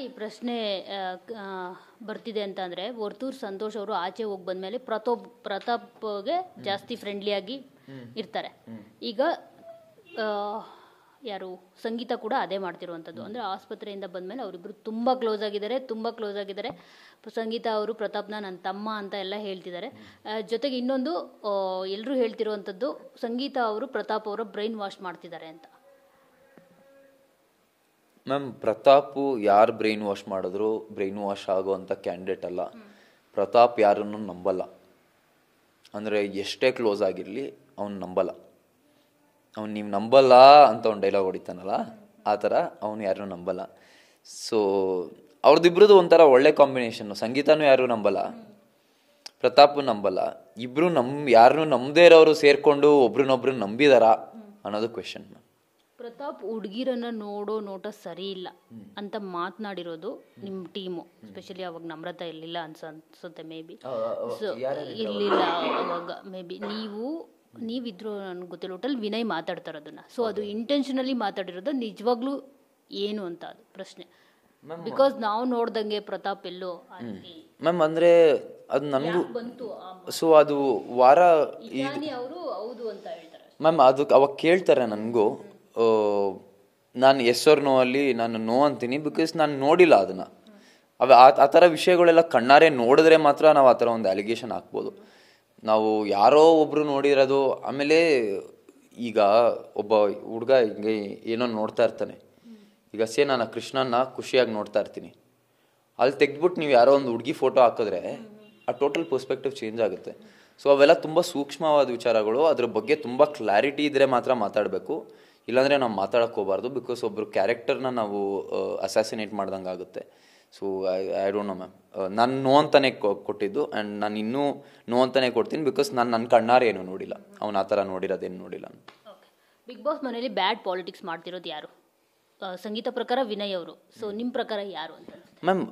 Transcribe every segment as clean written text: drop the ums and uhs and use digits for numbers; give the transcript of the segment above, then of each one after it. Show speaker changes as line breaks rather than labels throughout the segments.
ಈ ಪ್ರಶ್ನೆ ಬರ್ತಿದೆ ಅಂತ ಅಂದರೆ ವರ್ತೂರ್ ಸಂತೋಷ್ ಅವರು ಆಚೆ ಹೋಗಿ ಬಂದಮೇಲೆ ಪ್ರತಾಪ್ಗೆ ಜಾಸ್ತಿ ಫ್ರೆಂಡ್ಲಿಯಾಗಿ ಇರ್ತಾರೆ. ಈಗ ಯಾರು ಸಂಗೀತ ಕೂಡ ಅದೇ ಮಾಡ್ತಿರುವಂಥದ್ದು. ಅಂದರೆ ಆಸ್ಪತ್ರೆಯಿಂದ ಬಂದಮೇಲೆ ಅವರಿಬ್ಬರು ತುಂಬ ಕ್ಲೋಸ್ ಆಗಿದ್ದಾರೆ. ಸಂಗೀತ ಅವರು ಪ್ರತಾಪ್ನ ನನ್ನ ತಮ್ಮ ಅಂತ ಎಲ್ಲ ಹೇಳ್ತಿದ್ದಾರೆ. ಜೊತೆಗೆ ಇನ್ನೊಂದು ಎಲ್ಲರೂ ಹೇಳ್ತಿರುವಂಥದ್ದು, ಸಂಗೀತ ಅವರು ಪ್ರತಾಪ್ ಅವರ ಬ್ರೈನ್ ವಾಶ್ ಮಾಡ್ತಿದ್ದಾರೆ ಅಂತ.
ಮ್ಯಾಮ್, ಪ್ರತಾಪ್ ಯಾರು ಬ್ರೈನ್ ವಾಶ್ ಮಾಡಿದ್ರು ಬ್ರೈನ್ ವಾಶ್ ಆಗುವಂಥ ಕ್ಯಾಂಡಿಡೇಟ್ ಅಲ್ಲ. ಪ್ರತಾಪ್ ಯಾರನ್ನು ನಂಬಲ್ಲ. ಅಂದರೆ ಎಷ್ಟೇ ಕ್ಲೋಸ್ ಆಗಿರಲಿ ಅವ್ನು ನಂಬಲ್ಲ. ಅವ್ನು ನೀವು ನಂಬಲ್ಲ ಅಂತ ಅವ್ನು ಡೈಲಾಗ್ ಹೊಡಿತಾನಲ್ಲ, ಆ ಥರ ಅವನು ಯಾರನ್ನೂ ನಂಬಲ್ಲ. ಸೊ ಅವ್ರದ್ದಿಬ್ರದ್ದು ಒಂಥರ ಒಳ್ಳೆ ಕಾಂಬಿನೇಷನ್ನು. ಸಂಗೀತನೂ ಯಾರೂ ನಂಬಲ್ಲ, ಪ್ರತಾಪು ನಂಬಲ್ಲ. ಇಬ್ಬರು ಯಾರನ್ನೂ ನಂಬದೇ ಇರೋರು ಸೇರಿಕೊಂಡು ಒಬ್ರನ್ನೊಬ್ರು ನಂಬಿದಾರಾ ಅನ್ನೋದು ಕ್ವೆಶನ್.
ಪ್ರತಾಪ್ ಹುಡುಗಿರನ್ನ ನೋಡೋ ನೋಟ ಸರಿ ಇಲ್ಲ ಅಂತ ಮಾತನಾಡಿರೋದು ನಿಮ್ಮ ಟೀಮು, ಸ್ಪೆಷಲಿ ಅವಾಗ ನಮ್ರತಾ ಇರಲಿಲ್ಲ ಅನ್ಸುತ್ತೆ ಮೇ ಬಿ. ಸೊ ಇರಲಿಲ್ಲ ಅವಾಗ ಮೇ ಬಿ ನೀವಿದ್ರು ನನಗೆ ಗೊತ್ತಿಲ್ಲ. ಒಟ್ಟಲ್ಲಿ ವಿನಯ್ ಮಾತಾಡ್ತಾರೆ ಅದನ್ನು. ಸೊ ಅದು ಇಂಟೆನ್ಷನಲಿ ಮಾತಾಡಿರೋದು ನಿಜವಾಗ್ಲೂ ಏನು ಅಂತ ಅದು ಪ್ರಶ್ನೆ. ಬಿಕಾಸ್ ನಾವು ನೋಡ್ದಂಗೆ ಪ್ರತಾಪ್ ಎಲ್ಲೋ
ಮ್ಯಾಮ್, ಅಂದರೆ ಅದು ನನಗೂ ಬಂತು. ಸೊ ಅದು ವಾರ
ಅವರು ಹೌದು ಅಂತ ಹೇಳ್ತಾರೆ
ಮ್ಯಾಮ್. ಅದು ಅವಾಗ ಕೇಳ್ತಾರೆ ನನಗೂ. ನಾನು ಎಸ್ ಆರ್ ನೋ ಅಲ್ಲಿ ನಾನು ನೋ ಅಂತೀನಿ, ಬಿಕಾಸ್ ನಾನು ನೋಡಿಲ್ಲ ಅದನ್ನು. ಆ ಥರ ವಿಷಯಗಳೆಲ್ಲ ಕಣ್ಣಾರೆ ನೋಡಿದ್ರೆ ಮಾತ್ರ ನಾವು ಆ ಥರ ಒಂದು ಅಲಿಗೇಷನ್ ಹಾಕ್ಬೋದು. ನಾವು ಯಾರೋ ಒಬ್ಬರು ನೋಡಿರೋದು. ಆಮೇಲೆ ಈಗ ಒಬ್ಬ ಹುಡುಗ ಹಿಂಗೆ ಏನೋ ನೋಡ್ತಾ ಇರ್ತಾನೆ. ಈಗ ನಾನು ಕೃಷ್ಣನ್ನ ಖುಷಿಯಾಗಿ ನೋಡ್ತಾ ಇರ್ತೀನಿ. ಅಲ್ಲಿ ತೆಗೆದ್ಬಿಟ್ಟು ನೀವು ಯಾರೋ ಒಂದು ಹುಡುಗಿ ಫೋಟೋ ಹಾಕಿದ್ರೆ ಆ ಟೋಟಲ್ ಪರ್ಸ್ಪೆಕ್ಟಿವ್ ಚೇಂಜ್ ಆಗುತ್ತೆ. ಸೊ ಅವೆಲ್ಲ ತುಂಬ ಸೂಕ್ಷ್ಮವಾದ ವಿಚಾರಗಳು. ಅದ್ರ ಬಗ್ಗೆ ತುಂಬ ಕ್ಲಾರಿಟಿ ಇದ್ದರೆ ಮಾತ್ರ ಮಾತಾಡಬೇಕು, ಇಲ್ಲಾಂದರೆ ನಾವು ಮಾತಾಡೋಕ್ಕೆ ಹೋಗಬಾರ್ದು. ಬಿಕಾಸ್ ಒಬ್ಬರು ಕ್ಯಾರೆಕ್ಟರ್ನ ನಾವು ಅಸಾಸಿನೇಟ್ ಮಾಡ್ದಂಗೆ ಆಗುತ್ತೆ. So I don't know ma'am. ನಾನು ನೋ ಅಂತಲೇ ಕೊಟ್ಟಿದ್ದು, ಆ್ಯಂಡ್ ನಾನು ಇನ್ನೂ ನೋ ಅಂತಲೇ ಕೊಡ್ತೀನಿ. ಬಿಕಾಸ್ ನಾನು ನನ್ನ ಕಣ್ಣಾರೆ ಏನು ನೋಡಿಲ್ಲ, ಅವ್ನು ಆ ಥರ ನೋಡಿರೋದೇನು ನೋಡಿಲ್ಲ.
ಬಿಗ್ ಬಾಸ್ ಮನೇಲಿ ಬ್ಯಾಡ್ ಪಾಲಿಟಿಕ್ಸ್ ಮಾಡ್ತಿರೋದು ಯಾರು? ಸಂಗೀತ ಪ್ರಕಾರ ವಿನಯ್ ಅವರು. ಸೊ ನಿಮ್ಮ ಪ್ರಕಾರ ಯಾರು ಅಂತ?
ಮ್ಯಾಮ್,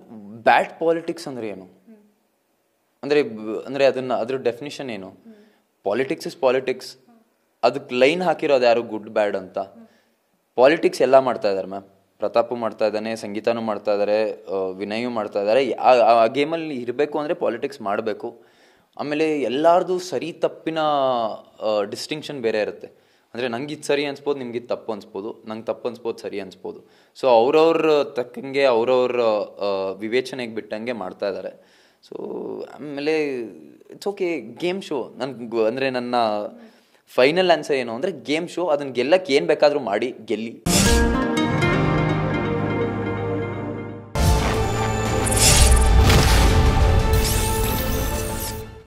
ಬ್ಯಾಡ್ ಪಾಲಿಟಿಕ್ಸ್ ಅಂದರೆ ಏನು? ಅಂದರೆ ಅದ್ರ ಡೆಫಿನಿಷನ್ ಏನು? Politics is politics. ಅದಕ್ಕೆ ಲೈನ್ ಹಾಕಿರೋದು ಯಾರು ಗುಡ್ ಬ್ಯಾಡ್ ಅಂತ? ಪಾಲಿಟಿಕ್ಸ್ ಎಲ್ಲ ಮಾಡ್ತಾ ಇದ್ದಾರೆ ಮ್ಯಾಮ್. ಪ್ರತಾಪು ಮಾಡ್ತಾ ಇದ್ದಾನೆ, ಸಂಗೀತನೂ ಮಾಡ್ತಾ ಇದ್ದಾರೆ, ವಿನಯೂ ಮಾಡ್ತಾ ಇದ್ದಾರೆ. ಆ ಗೇಮಲ್ಲಿ ಇರಬೇಕು ಅಂದರೆ ಪಾಲಿಟಿಕ್ಸ್ ಮಾಡಬೇಕು. ಆಮೇಲೆ ಎಲ್ಲರದು ಸರಿ ತಪ್ಪಿನ ಡಿಸ್ಟಿಂಕ್ಷನ್ ಬೇರೆ ಇರುತ್ತೆ. ಅಂದರೆ ನಂಗೆ ಇದು ಸರಿ ಅನ್ಸ್ಬೋದು, ನಿಮ್ಗೆ ಇದು ತಪ್ಪು ಅನ್ಸ್ಬೋದು, ನಂಗೆ ತಪ್ಪು ಅನ್ಸ್ಬೋದು, ಸರಿ ಅನ್ಸ್ಬೋದು. ಸೊ ಅವ್ರವ್ರ ತಕ್ಕಂಗೆ ಅವ್ರವ್ರ ವಿವೇಚನೆಗೆ ಬಿಟ್ಟಂಗೆ ಮಾಡ್ತಾ ಇದ್ದಾರೆ. ಸೊ ಆಮೇಲೆ ಇಟ್ಸ್ ಓಕೆ, ಗೇಮ್ ಶೋ. ನನ್ನ ಫೈನಲ್ ಆನ್ಸರ್ ಏನು ಅಂದರೆ ಗೇಮ್ ಶೋ. ಅದನ್ನು ಗೆಲ್ಲಕ್ಕೆ ಏನು ಬೇಕಾದರೂ ಮಾಡಿ ಗೆಲ್ಲಿ.